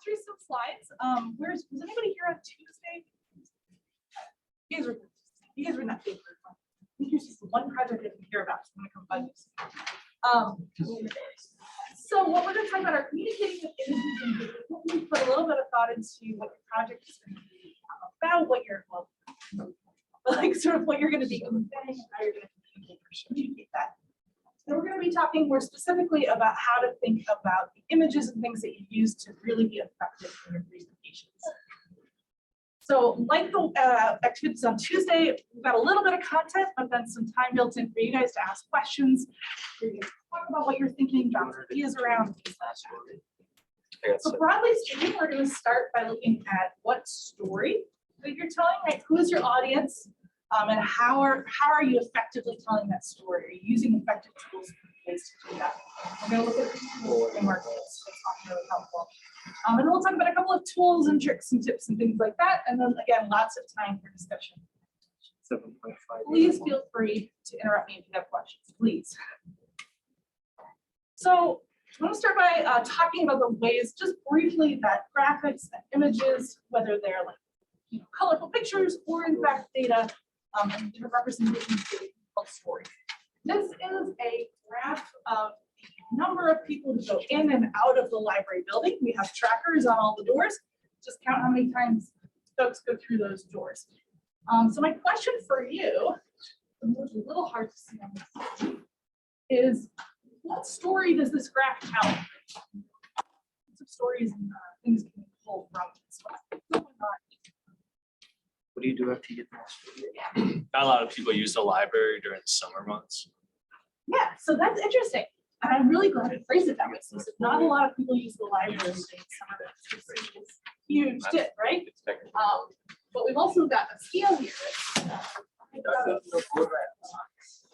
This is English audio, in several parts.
through some slides. Was anybody here on Tuesday? You guys were not paper. I think here's just one project I didn't hear about. So I'm gonna come bug you. So what we're going to talk about are communicating with images and videos. We put a little bit of thought into what your project is going to be about, what you're sort of what you're going to be conveying, and how you're going to communicate that. And we're going to be talking more specifically about how to think about the images and things that you use to really be effective in your presentations. So like the activities on Tuesday, we've got a little bit of content, but then some time built in for you guys to ask questions. You're going to talk about what you're thinking, bounce ideas around. So broadly speaking, we're going to start by looking at what story that you're telling, right? Who is your audience, and how are you effectively telling that story? Are you using effective tools in place to do that? We're going to look at the tool framework. That's really helpful. And then we'll talk about a couple of tools and tricks and tips and things like that. And then again, lots of time for discussion. 7.5. Please feel free to interrupt me if you have questions, please. So I want to start by talking about the ways, just briefly, that graphics and images, whether they're like colorful pictures or in fact data, and different representations of stories. This is a graph of number of people who go in and out of the library building. We have trackers on all the doors. Just count how many times folks go through those doors. So my question for you, it's a little hard to see on this, is what story does this graph tell? Some stories and things can be pulled from this. What do you do after you get that? Not a lot of people use the library during the summer months. Yeah, so that's interesting. And I'm really glad I phrased it that way. So not a lot of people use the library during summer months. It's a huge tip, right? But we've also got a scale here.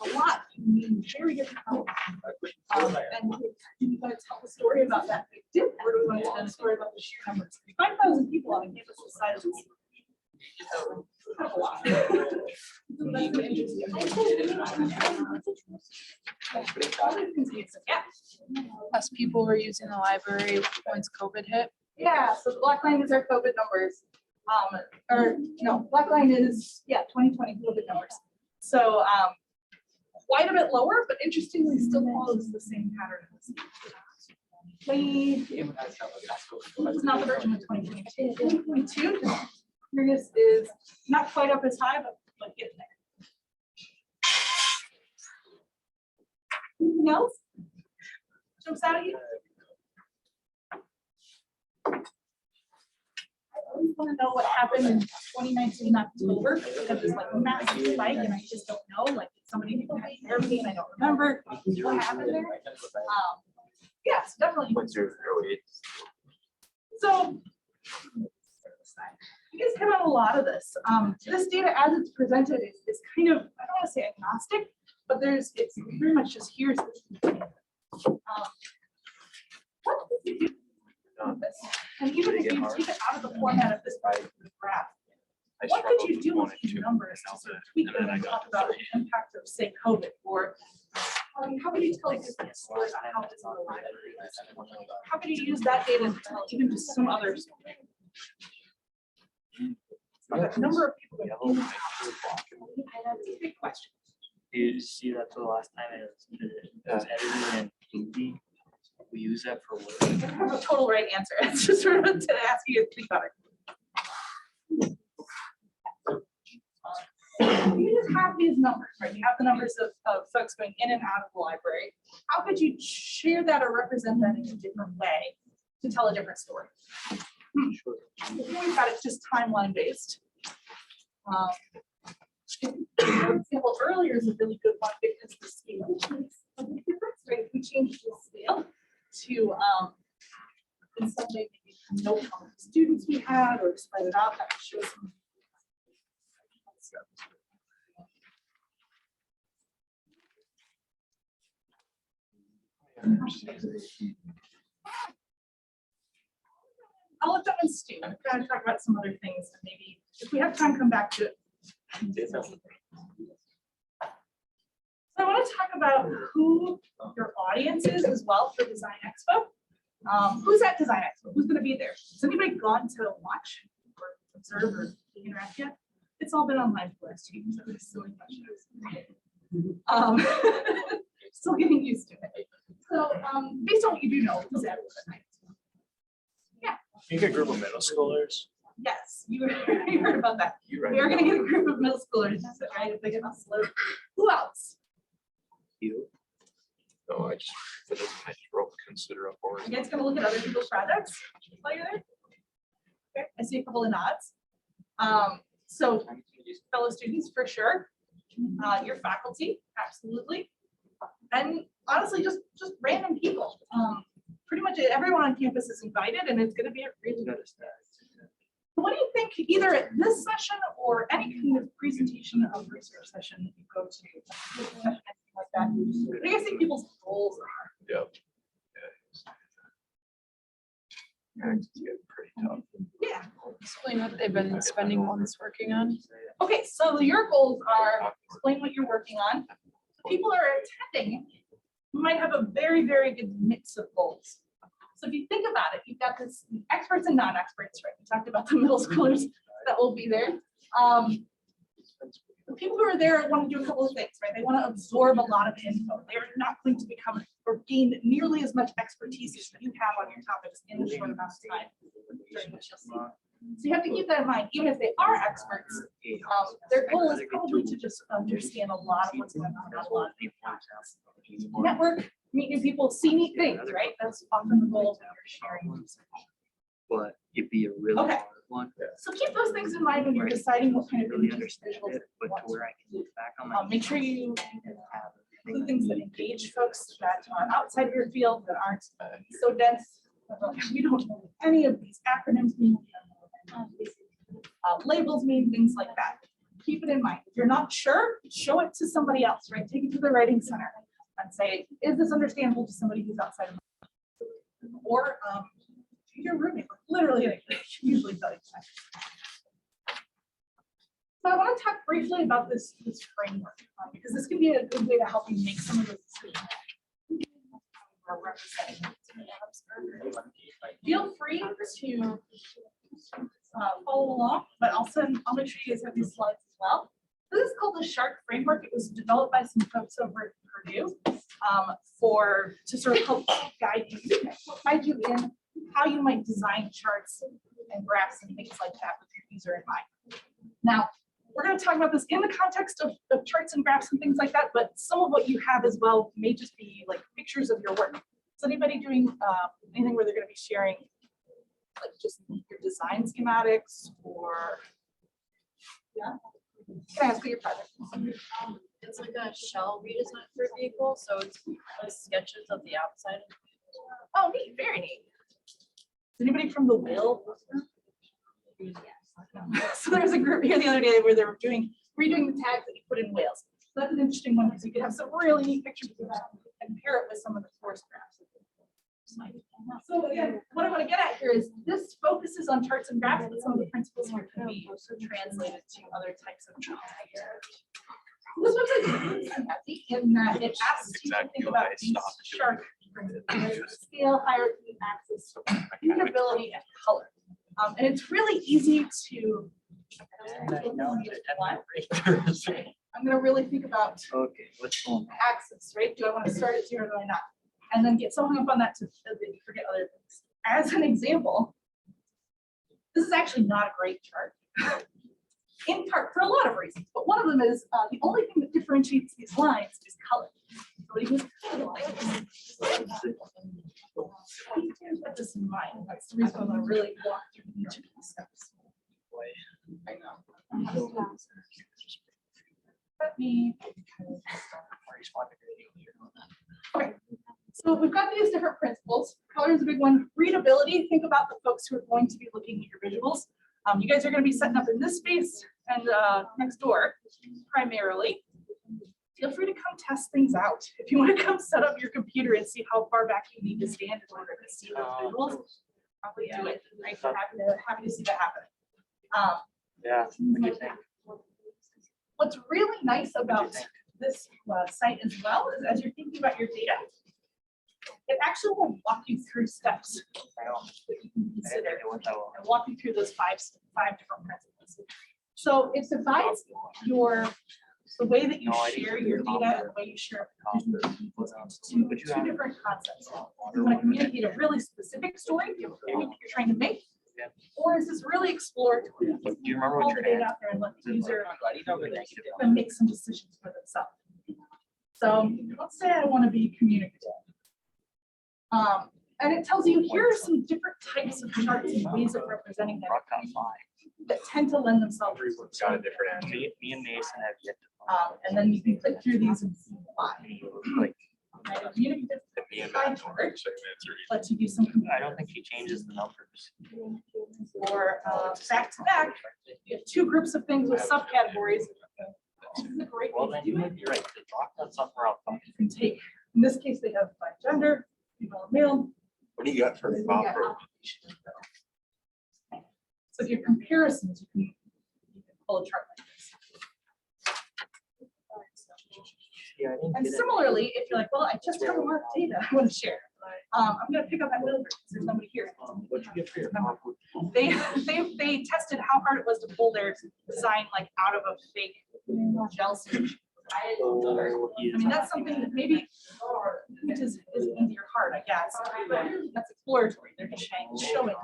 A lot mean very different colors. And you want to tell a story about that big dip, or do we want to tell a story about the sheer numbers? 5,000 people on a campus the size of this. That's a lot. Yeah. Less people were using the library once COVID hit. Yeah, so the black line is our COVID numbers. Or no, black line is 2020 COVID numbers. So quite a bit lower, but interestingly still follows the same pattern. This is not the version of 2022. 2022, curious, is not quite up as high, but getting there. Anything else jumps out at you? I always want to know what happened in 2019 October, because there's like a massive spike and I just don't know, like somebody didn't have therapy and I don't remember what happened there. Yes, definitely. So you guys hit on a lot of this. This data as it's presented is kind of, I don't want to say agnostic, but it's very much just here's the what did you do on this? And even if you take it out of the format of this graph, what did you do with these numbers to sort of tweak them and talk about the impact of, say, COVID? Or how could you tell a different story about how it's on the library? How could you use that data to tell even just some other story? The number of people that in that's a big question. Do you see that for the last time it was edited and easy? We use that for work. I don't have a total right answer. It's just sort of to ask you to think about it. You just have these numbers, right? You have the numbers of folks going in and out of the library. How could you share that or represent that in a different way to tell a different story? Sure. We've got it just timeline based. For example, earlier is a really good one because the scale is a big difference, right? If we change the scale to in some way maybe note how many students we had or spread it out, that would show some. I'll let that one stew. I'm going to talk about some other things and maybe if we have time, come back to it. So I want to talk about who your audience is as well for Design Expo. Who's at Design Expo? Who's gonna be there? Has anybody gone to watch or observe or interact yet? It's all been online for us too, so it's silly questions. Still getting used to it. So, based on what you do know, who's at tonight? I think a group of middle schoolers. Yes, you heard about that. We are gonna get a group of middle schoolers, right? If they get us slow. Who else? You. No, I just wrote consider a board. You guys gonna look at other people's projects while you're there? Okay, I see a couple of nods. So fellow students for sure. Your faculty, absolutely. And honestly, just random people. Pretty much everyone on campus is invited, and it's gonna be a really good. What do you think, either at this session or any kind of presentation of research session that you go to, anything like that? What do you guys think people's goals are? Yep. Yeah, it's getting pretty tough. Yeah. Explain what they've been spending months working on. Okay, so your goals are explain what you're working on. The people who are attending might have a very, very good mix of goals. So if you think about it, you've got this experts and non-experts, right? We talked about the middle schoolers that will be there. The people who are there want to do a couple of things, right? They want to absorb a lot of info. They are not going to become or gain nearly as much expertise as you have on your topics in a short amount of time. During which you'll see. So you have to keep that in mind, even if they are experts, their goal is probably to just understand a lot of what's going on, a lot of new projects. Network, meet new people, see neat things, right? That's often the goal when you're sharing. But it'd be a really Okay. hard one. So keep those things in mind when you're deciding what kind of Really images understand visuals it, you but want to where I can look back on my. Make sure you include things that engage folks that are outside of your field that aren't so dense. We don't know what any of these acronyms mean. Labels mean things like that. Keep it in mind. If you're not sure, show it to somebody else, right? Take it to the writing center and say, is this understandable to somebody who's outside of my field? Or your roommate, literally, I can usually tell you that. So I want to talk briefly about this framework because this can be a good way to help you make some of those decisions. Feel free to follow along, but I'll make sure you guys have these slides as well. This is called the SHARK framework. It was developed by some folks over at Purdue to sort of help guide you in how you might design charts and graphs and things like that with your user in mind. Now, we're going to talk about this in the context of charts and graphs and things like that, but some of what you have as well may just be like pictures of your work. Is anybody doing anything where they're going to be sharing like just your design schematics or, yeah? Can I ask what your project is? It's like a shell redesign for a vehicle, so it's like sketches of the outside. Oh, neat, very neat. Is anybody from the wheel? So there's a group here the other day where they were redoing the tags that you put in whales. So that's an interesting one because you could have some really neat pictures of that and pair it with some of the force graphs. So again, what I want to get at here is this focuses on charts and graphs, but some of the principles here can be also translated to other types of charts. This website is happy in that it asks you to think about these sharp scale, hierarchy, axis, mutability, and color. And it's really easy to. I'm going to really think about Okay, what's going on? axis, right? Do I want to start at 0 or do I not? And then get so hung up on that that you forget other things. As an example, this is actually not a great chart. In part for a lot of reasons, but one of them is the only thing that differentiates these lines is color. Somebody who's colorblind. Keep this in mind. That's the reason I'm going to really walk through each of these steps. I know. Let me. Okay. So we've got these different principles. Color is a big one. Readability. Think about the folks who are going to be looking at your visuals. You guys are going to be setting up in this space and next door primarily. Feel free to come test things out. If you want to come set up your computer and see how far back you need to stand in order to see those visuals, probably do it. Right? Happy to see that happen. Yeah, what do you think? What's really nice about this site as well is as you're thinking about your data, it actually will walk you through steps I know. that you can I didn't consider think it went that well. and walk you through those five different principles. So it divides the way that you No, I didn't share do your the data copper. and the way you share Copper. two But you have- different concepts. You want to communicate a really specific story you're trying to make, Yeah. or is this really exploratory? Do you remember All what the your data ad? out there and let the user Negative. and make some decisions for themselves. So let's say I want to be communicative. And it tells you here are some different types of charts and ways of representing them Rock on five. that tend to lend themselves. Everyone's got a different answer. Me and Mason have yet to And then you can click through these and see why. like, Right, a communicative Me and pie Matt don't chart have the same answer. lets you do some I don't think she changes the numbers. or back to back. You have two groups of things with subcategories. This is a great Well, way then to you do might it. be right, the rock on something around five. You can take, in this case, they have by gender, female and male. What do you got for Bob? So if your comparisons, you can pull a chart like this. Yeah, I didn't And get it. similarly, if you're like, well, I just have a lot of data I want to share. I'm gonna pick up at Wilbur because there's nobody here. What'd you get for your copper? They tested how hard it was to pull their design like out of a fake gel solution. I mean, that's something that maybe is into your heart, I guess. But that's exploratory. They're just showing.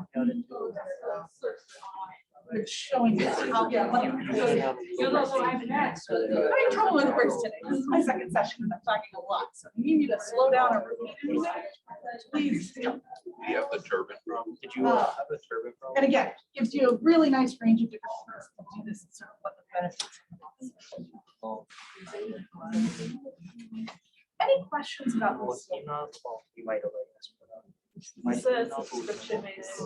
They're showing you how. You're also having that. I'm having trouble with words today. This is my second session and I'm talking a lot. So if you need to slow down or repeat anything, please. Do you have the turban from? Did you have a turban problem? And again, gives you a really nice range of different things to do this and sort of what the benefits are. Any questions about Well, this? email, well, you might have like this, but, This is subscription based.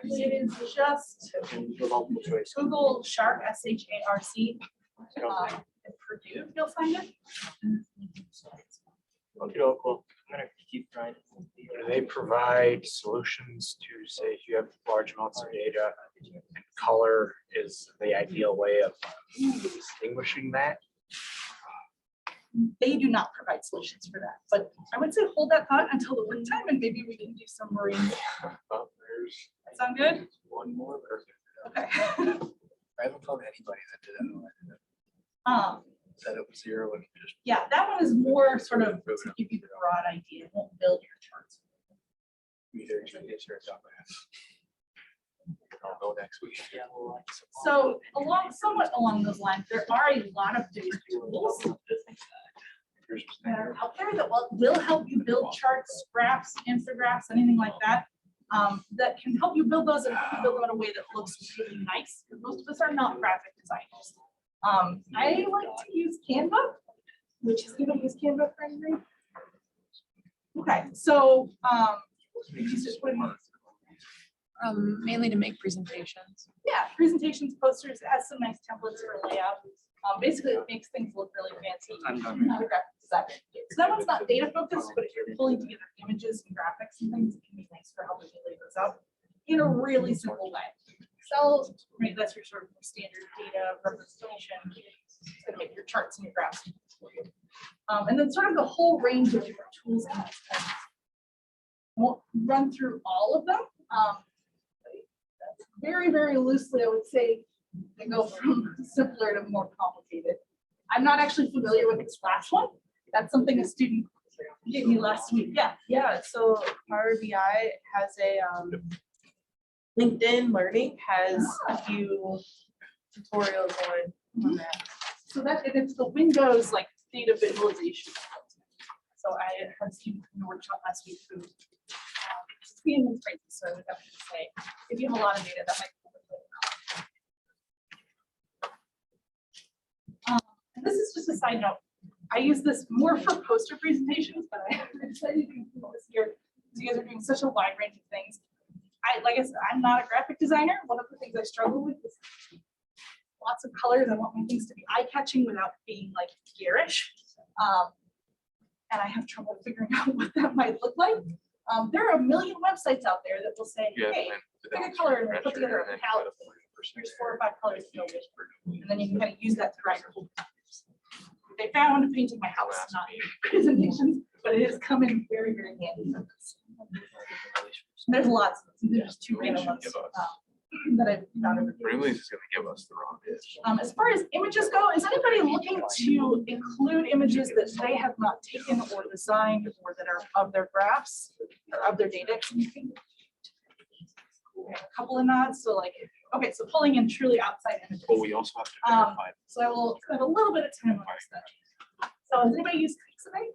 It is just and the multiple choice. Google Shark, SHARC. And Purdue, you'll find it. Okay, oh, cool. I'm gonna keep trying. Do they provide solutions to, say, if you have large amounts of data and color is the ideal way of distinguishing that? They do not provide solutions for that, but I would say hold that thought until the work time and maybe we can do some marine. There's That sound good? one more person. Okay. I haven't found anybody that did it. Said it was zero and just. Yeah, that one is more sort of to give you the broad idea. It won't build your charts. Either answer it's on my ass. I'll know next week. Yeah, well, So somewhat along those lines, there are a lot of different tools that are out there that will help you build charts, graphs, infographics, anything like that. That can help you build those and help you build them in a way that looks really nice. Because most of us are not graphic designers. I like to use Canva, which is anybody use Canva for anything? Okay, so Mainly to make presentations. yeah, presentations, posters, it has some nice templates for layout. Basically, it makes things look really fancy. I'm done. So that one's not data focused, but if you're pulling together images and graphics and things, it can be nice for helping you lay those out in a really simple way. So, right, that's your sort of standard data representation. It's gonna make your charts and your graphs. And then sort of the whole range of different tools. In this kind. Won't run through all of them. Very, very loosely, I would say they go from simpler to more complicated. I'm not actually familiar with this last one. That's something a student gave me last week. Yeah. Yeah, so Power BI has a LinkedIn Learning has a few tutorials on that. So that, and it's the Windows like data visualization. So I had a student in the workshop last week who being in crazy, so I would have to say, if you have a lot of data, that might be. And this is just a side note. I use this more for poster presentations, but I'm excited to do this here. So you guys are doing such a wide range of things. Like I said, I'm not a graphic designer. One of the things I struggle with is lots of colors. I want my things to be eye-catching without being like garish. And I have trouble figuring out what that might look like. There are a million websites out there that will say, hey, pick a color and put together a palette. Here's 4 or 5 colors to go with. And then you can kind of use that to write your whole. They found painting my house, not presentations. but it has come in very, very handy for this. There's lots, of them. There's two random ones that I've found. over the years. Brinley's is gonna give us the wrong pitch. As far as images go, is anybody looking to include images that they have not taken or designed or that are of their graphs or of their data? A couple of nods, so like, okay, so pulling in truly outside images. But we also have to Um, verify. So I will spend a little bit of time on this then. So has anybody used Pixabay?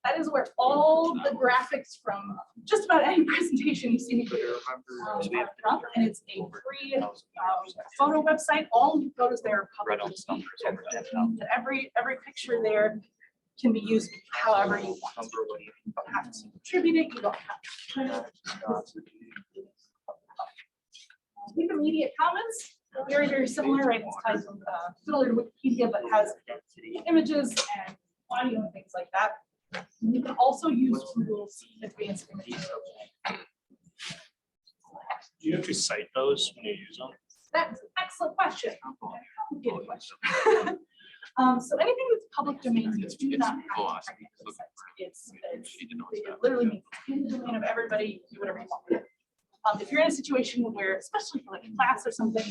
That is where all the graphics from just about any presentation you see me do. Are up, and it's a free photo website. All the photos there are Read public. on numbers over 10,000. Every picture there can be used however you want. You don't have to contribute it. You don't have to. Leave immediate comments. Very, very similar, right? It's tied to similar to Wikipedia, but has images and audio and things like that. You can also use Google's advanced images. Do you have to cite those when you use them? That's an excellent question. Complicated question. So anything that's public domain, you do not have to technically cite. It's it literally means in the domain of everybody, do whatever you want. If you're in a situation where, especially for like a class or something,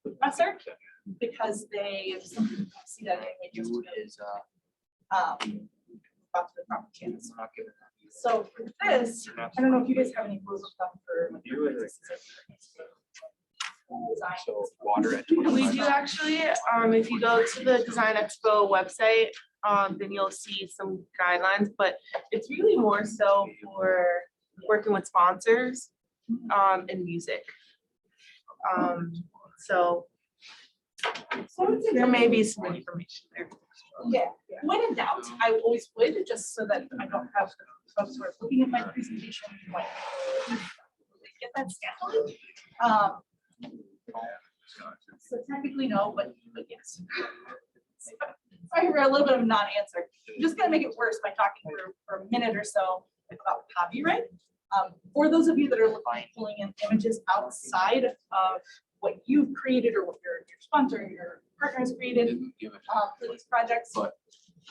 professor, because they see that anyway, just to Is, about the proper channels. we're not giving that. So for this, I don't know if you guys have any rules of thumb for. So water at We 25. do actually, if you go to the Design Expo website, then you'll see some guidelines, but it's really more so for working with sponsors, and music. So there may be some information there. Yeah, when in doubt, I always would, just so that I don't have folks who are looking at my presentation, like, get that scantily. So technically no, but yes. I hear a little bit of a non-answer. I'm just gonna make it worse by talking for a minute or so about copyright. For those of you that are pulling in images outside of what you've created or what your sponsor, your partner has created Didn't give it. for these projects, But-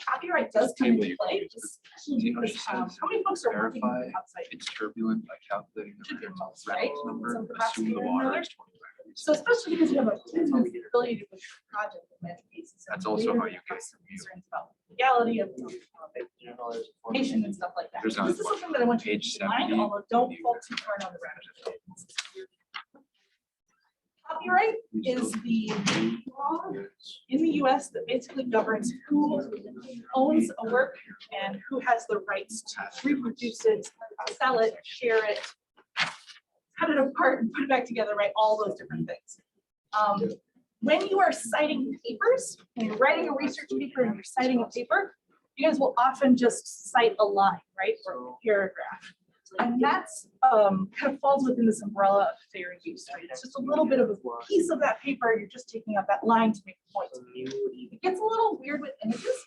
copyright does come Table into you play. can use this. Especially because, how many folks are working Verify outside? It's turbulent by calculating the Should be Reynolds most, right? number, Some assume the capacity or water another. is 25. So especially because you have a business affiliated with your project in many cases. and That's also later how you have get some your view. concerns about legality of You know, there's. patient and stuff like that. There's This is not something that I want you to page keep in mind, 70, although don't you- fall too far down the rabbit hole. Copyright is the law in the US that basically governs who owns a work and who has the rights to reproduce it, sell it, share it, cut it apart and put it back together, right? All those different things. When you are citing papers, when you're writing a research paper and you're citing a paper, you guys will often just cite a line, right? Or a paragraph. And that's kind of falls within this umbrella of fair use, right? It's just a little bit of a piece of that paper. You're just taking up that line to make a point. It gets a little weird with images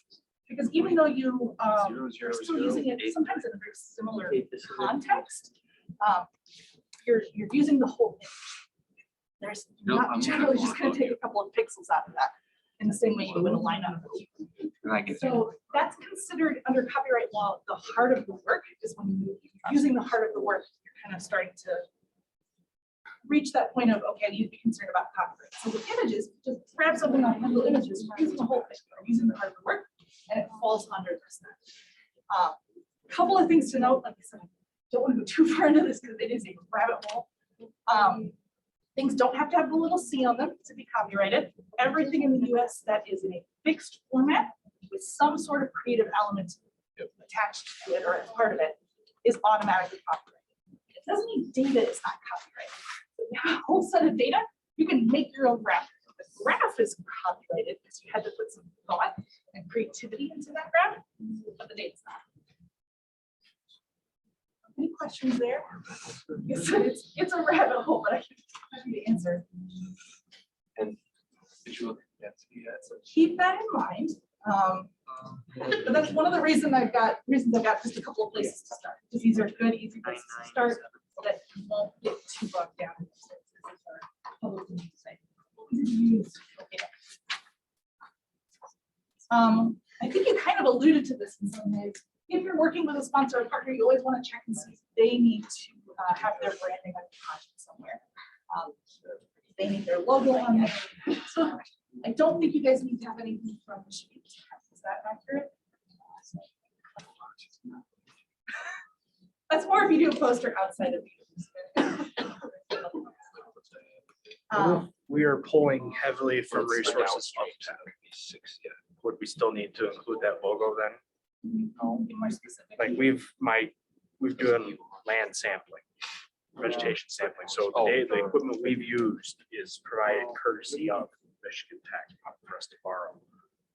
because even though you are still using it sometimes in a very similar context, you're using the whole image. There's No, I'm not gonna generally go just gonna on take a couple of pixels out of that in the same way you would a line out of it. And I get it. So that's considered under copyright law, the heart of the work is when you're using the heart of the work, you're kind of starting to reach that point of, okay, you'd be concerned about copyright. So with images, just grab something on Google Images, you're using the whole thing, you're using the heart of the work, and it falls under this. Couple of things to note, like I said, I don't want to go too far into this because it is a rabbit hole. Things don't have to have the little C on them to be copyrighted. Everything in the US that is in a fixed format with some sort of creative element attached to it or as part of it is automatically copyrighted. It doesn't mean data is not copyrighted. If you have a whole set of data, you can make your own graph. The graph is copyrighted because you had to put some thought and creativity into that graph, but the data's not. Any questions there? It's a rabbit hole, but I can happy to answer. Visual, that's, yeah, it's a- Keep that in mind. But that's one of the reasons I've got just a couple of places to start, because these are good, easy places to start, so that you won't get too bogged down. In this. These are publicly used. Okay. I think you kind of alluded to this in some ways if you're working with a sponsor or partner, you always want to check and see if they need to have their branding on the project somewhere. They need their logo on there. So I don't think you guys need to have anything from the street. Is that accurate? That's more if you do a poster outside of you. We are pulling heavily from resources up to 6 yet. Would we still need to include that logo then? Be more specific. Like we've done land sampling, vegetation sampling. So the equipment we've used is provided courtesy of Michigan Tech for us to borrow.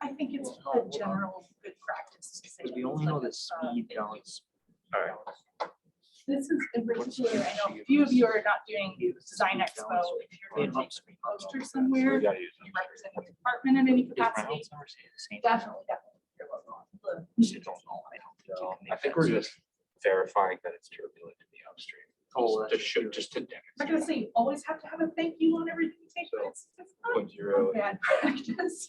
I think it's a general good practice to say. We only know the speed down. All right. This is in particular, I know a few of you are not doing Design Expo. If you're going to take a poster somewhere, you represent a department in any capacity, definitely. Your logo on the I think we're just verifying that it's turbulent in the upstream. Oh, Just to I'm not gonna say you always have to have a thank you on everything you take, but it's not 0.0 bad practice.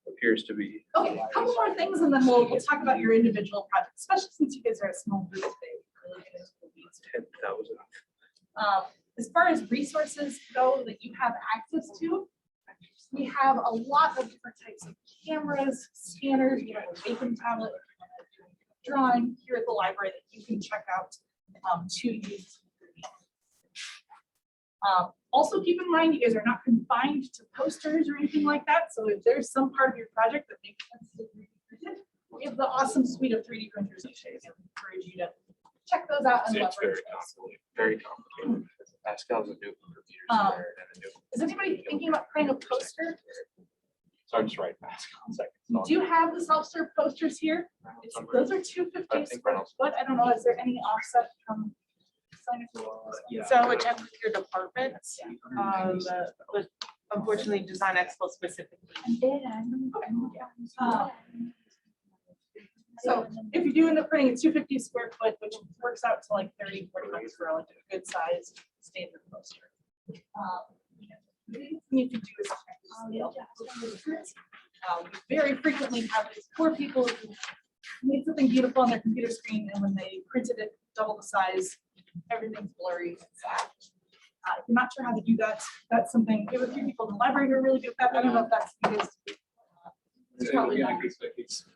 appears to be. Okay, a couple more things and then we'll talk about your individual projects, especially since you guys are a small group today. Really get into the weeds. 10,000. As far as resources go that you have access to, we have a lot of different types of cameras, scanners, you have a Wacom tablet, drawing here at the library that you can check out to use. Also keep in mind, you guys are not confined to posters or anything like that. So if there's some part of your project that makes sense to 3D print it, we have the awesome suite of 3D printers these days. I encourage you to check those out and It's leverage very those. complicated. Very complicated. Pascal's a new computer Um, squared and a new. Is anybody thinking about printing a poster? So I'm just writing Pascal. We do have the self-serve posters here. Those are 250 square foot. I don't know, is there any offset from? So I check with your departments, but unfortunately Design Expo specifically. So if you do end up printing a 250 square foot, which works out to like 30, 40 bucks for like a good size standard poster. You can do is we very frequently have these poor people who made something beautiful on their computer screen, and when they printed it double the size, everything's blurry. If you're not sure how to do that, that's something. We have a few people in the library who are really good at that. I don't know if that's because it's probably not.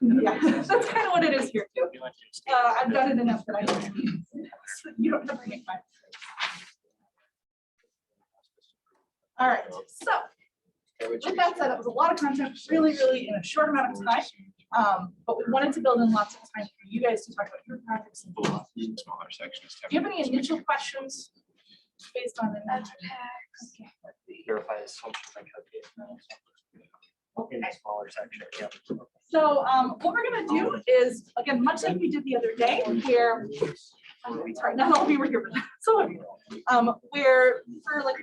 Yeah, that's kind of what it is here too. I've done it enough that I don't need. You don't have to make my. All right, so with that said, that was a lot of content, really in a short amount of time. But we wanted to build in lots of time for you guys to talk about your projects. And do Smaller sections. you have any initial questions based on the? Verify the social calculation. In a smaller section, yeah. So what we're gonna do is, again, much like we did the other day, where sorry, not all of you were here, but some of you, where for like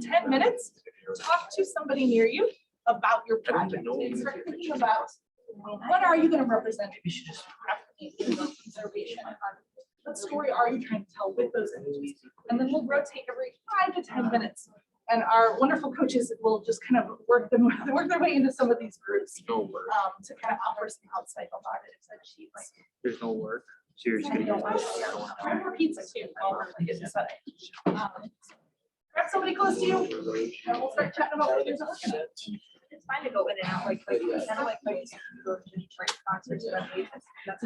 10 minutes, talk to somebody near you about your project. And start thinking about what are you going to represent? Maybe you should just conservation. What story are you trying to tell with those images? And then we'll rotate every 5 to 10 minutes. And our wonderful coaches will just kind of work their way into some of these groups to kind of offer some outside sheets. There's no work. So you're just gonna Try more pizza too. While we're getting set up. Grab somebody close to you, and we'll start chatting about what you're looking at. It's fine to go in and out like, kind of like concerts. That's